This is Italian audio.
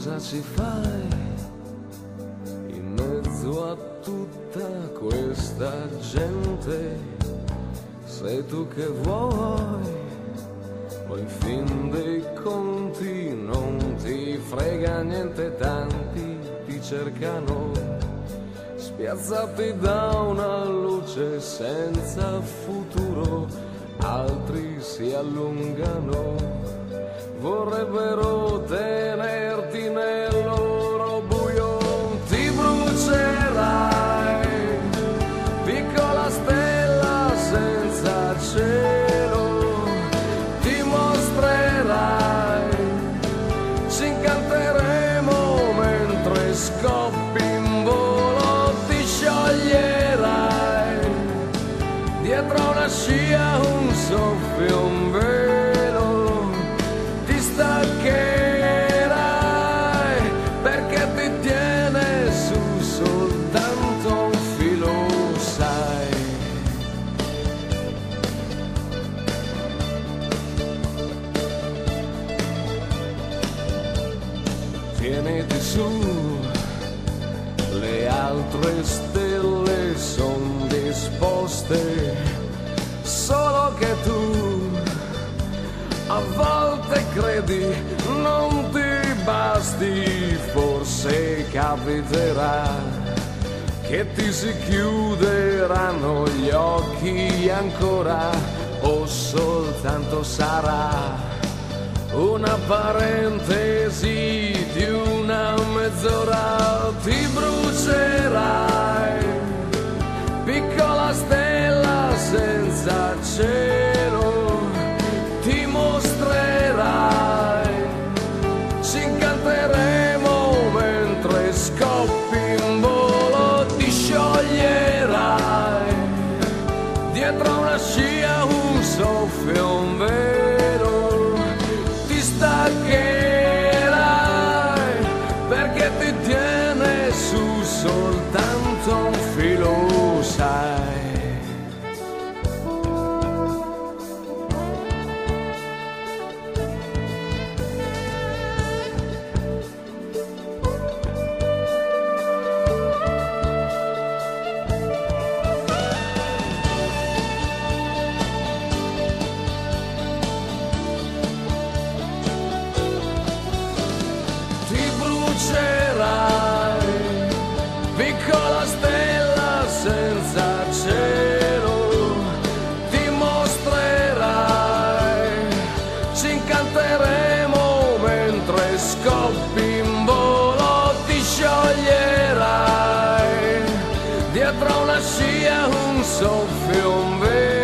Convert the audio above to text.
cosa ci fai in mezzo a tutta questa gente? Sei tu che vuoi, o in fin dei conti non ti frega niente, tanti ti cercano, spiazzati da una luce senza futuro, altri si allungano, vorrebbero tenerti nel loro buio. Ti brucerai, piccola stella senza cielo, ti mostrerai, ci incanteremo mentre scoppi in volo, ti scioglierai, dietro una scia un soffio, un velo, ti staccherai perché ti tiene su soltanto un filo, sai. Tieniti su, le altre stelle son disposte, solo che tu a volte credi non ti basti, forse capiterà che ti si chiuderanno gli occhi ancora, o soltanto sarà una parentesi di una mezz'ora. Ti brucerai, piccola stella senza cielo, ti mostrerai, ci incanteremo mentre scoppi in volo, ti scioglierai, dietro una scia un soffio, un velo, ti staccherai perché ti tiene su soltanto un filo, sai. Piccola stella senza cielo, ti mostrerai, ci incanteremo mentre scoppi in volo, ti scioglierai, dietro una scia un soffio, un velo,